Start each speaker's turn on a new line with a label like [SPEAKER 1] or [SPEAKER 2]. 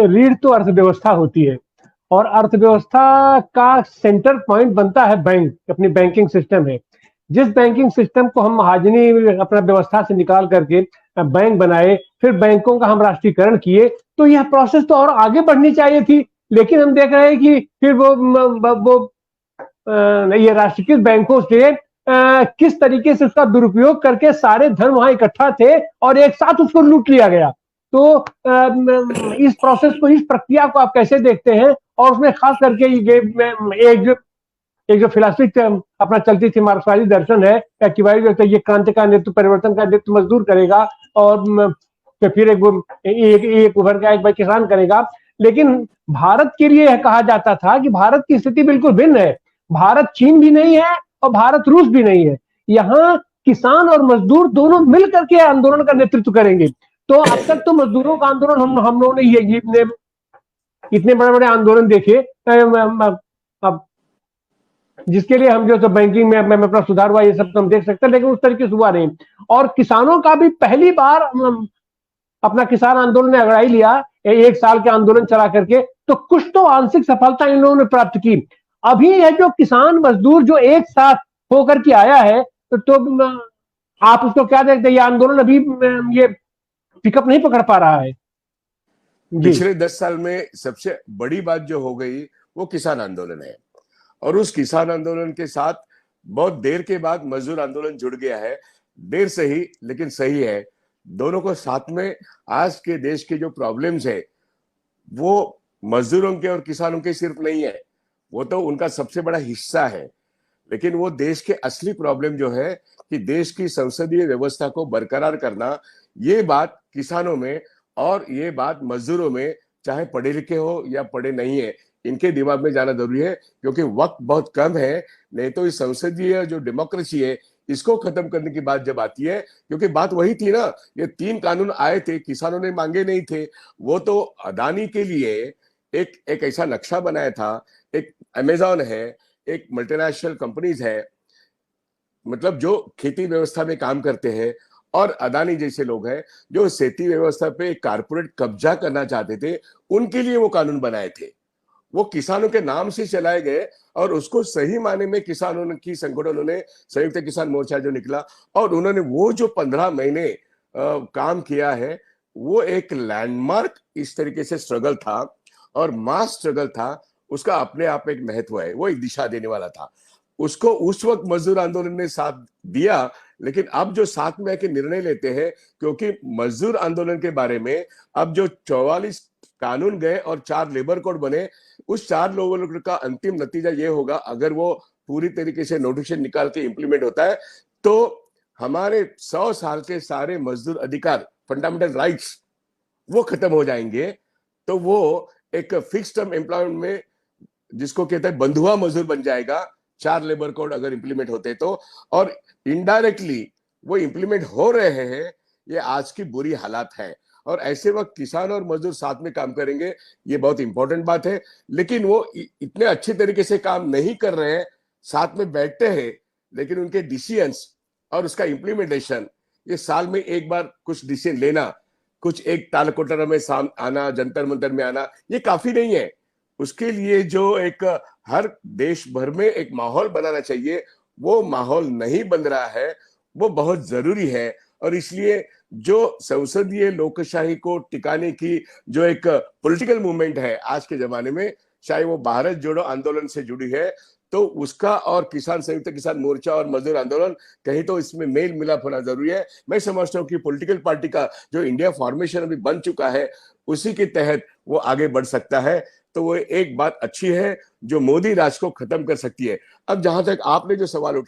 [SPEAKER 1] देखिए, रीढ़ तो अर्थव्यवस्था होती है और अर्थव्यवस्था का सेंटर पॉइंट बनता है बैंक, अपनी बैंकिंग सिस्टम है। जिस बैंकिंग सिस्टम को हम महाजनी अपना व्यवस्था से निकाल करके बैंक बनाए, फिर बैंकों का हम राष्ट्रीयकरण किए, तो यह प्रोसेस तो और आगे बढ़नी चाहिए थी। लेकिन हम देख रहे हैं कि फिर वो ये राष्ट्रीयकृत बैंकों से किस तरीके से उसका दुरुपयोग करके सारे धन वहां इकट्ठा थे और एक साथ उसको लूट लिया गया। तो इस प्रोसेस को, इस प्रक्रिया को आप कैसे देखते हैं? और उसमें खास करके एक जो फिलासफी अपना चलती थी, मार्क्सवादी दर्शन है कि भाई ये क्रांति का नेतृत्व, परिवर्तन का नेतृत्व मजदूर करेगा और फिर एक उभर का एक भाई किसान करेगा। लेकिन भारत के लिए यह कहा जाता था कि भारत की स्थिति बिल्कुल भिन्न है। भारत चीन भी नहीं है और भारत रूस भी नहीं है। यहाँ किसान और मजदूर दोनों मिल करके आंदोलन का नेतृत्व करेंगे। तो अब तक तो मजदूरों का आंदोलन हम लोगों ने ये इतने बड़े बड़े आंदोलन देखे, अब जिसके लिए हम जो बैंकिंग में अपना सुधार हुआ, ये सब तो हम देख सकते हैं, लेकिन उस तरीके से हुआ नहीं। और किसानों का भी पहली बार अपना किसान आंदोलन ने अगड़ाई लिया, एक साल के आंदोलन चला करके, तो कुछ तो आंशिक सफलता इन लोगों ने प्राप्त की। अभी यह जो किसान मजदूर जो एक साथ होकर के आया है, तो आप उसको क्या देखते हैं? ये आंदोलन अभी ये पिकअप नहीं पकड़ पा रहा है।
[SPEAKER 2] पिछले 10 साल में सबसे बड़ी बात जो हो गई वो किसान आंदोलन है, और उस किसान आंदोलन के साथ बहुत देर के बाद मजदूर आंदोलन जुड़ गया है। देर से ही, लेकिन सही है। दोनों को साथ में, आज के देश के जो प्रॉब्लम्स है वो मजदूरों के और किसानों के सिर्फ नहीं है, वो तो उनका सबसे बड़ा हिस्सा है। लेकिन वो देश के असली प्रॉब्लम जो है कि देश की संसदीय व्यवस्था को बरकरार करना, ये बात किसानों में और ये बात मजदूरों में, चाहे पढ़े लिखे हो या पढ़े नहीं है, इनके दिमाग में जाना जरूरी है, क्योंकि वक्त बहुत कम है। नहीं तो इस संसदीय जो डेमोक्रेसी है इसको खत्म करने की बात जब आती है, क्योंकि बात वही थी ना, ये 3 कानून आए थे, किसानों ने मांगे नहीं थे। वो तो अदानी के लिए एक ऐसा नक्शा बनाया था। एक अमेजॉन है, एक मल्टीनेशनल कंपनीज है, मतलब जो खेती व्यवस्था में काम करते हैं, और अदानी जैसे लोग हैं जो खेती व्यवस्था पे कारपोरेट कब्जा करना चाहते थे, उनके लिए वो कानून बनाए थे। वो किसानों के नाम से चलाए गए, और उसको सही माने में किसानों की संगठनों ने, संयुक्त किसान मोर्चा जो निकला, और उन्होंने वो जो 15 महीने काम किया है, वो एक लैंडमार्क इस तरीके से स्ट्रगल था और मास स्ट्रगल था। उसका अपने आप एक महत्व है, वो एक दिशा देने वाला था। उसको उस वक्त मजदूर आंदोलन ने साथ दिया, लेकिन अब जो साथ में आके निर्णय लेते हैं, क्योंकि मजदूर आंदोलन के बारे में अब जो 44 कानून गए और 4 लेबर कोड बने, उस 4 लेबर कोड का अंतिम नतीजा ये होगा, अगर वो पूरी तरीके से नोटिफिकेशन निकाल के इंप्लीमेंट होता है, तो हमारे 100 साल के सारे मजदूर अधिकार, फंडामेंटल राइट्स, वो खत्म हो जाएंगे। तो वो एक फिक्स टर्म एम्प्लॉयमेंट में, जिसको कहते हैं बंधुआ मजदूर बन जाएगा, 4 लेबर कोड अगर इंप्लीमेंट होते तो। और इनडायरेक्टली वो इंप्लीमेंट हो रहे हैं, ये आज की बुरी हालात है। और ऐसे वक्त किसान और मजदूर साथ में काम करेंगे, ये बहुत इंपॉर्टेंट बात है। लेकिन वो इतने अच्छे तरीके से काम नहीं कर रहे हैं, साथ में बैठते हैं, लेकिन उनके डिसीजंस और उसका इंप्लीमेंटेशन, ये साल में एक बार कुछ डिसीजन लेना, कुछ एक तालकोटरा में आना, जंतर मंतर में आना, ये काफी नहीं है। उसके लिए जो एक हर देश भर में एक माहौल बनाना चाहिए, वो माहौल नहीं बन रहा है, वो बहुत जरूरी है। और इसलिए जो संसदीय लोकशाही को टिकाने की जो एक पॉलिटिकल मूवमेंट है आज के जमाने में, चाहे वो भारत जोड़ो आंदोलन से जुड़ी है, तो उसका और किसान, संयुक्त किसान मोर्चा और मजदूर आंदोलन, कहीं तो इसमें मेल मिलाप होना जरूरी है। मैं समझता हूँ कि पॉलिटिकल पार्टी का जो इंडिया फॉर्मेशन अभी बन चुका है, उसी के तहत वो आगे बढ़ सकता है। तो वो एक बात अच्छी है जो मोदी राज को खत्म कर सकती है। अब जहां तक आपने जो सवाल उठाया,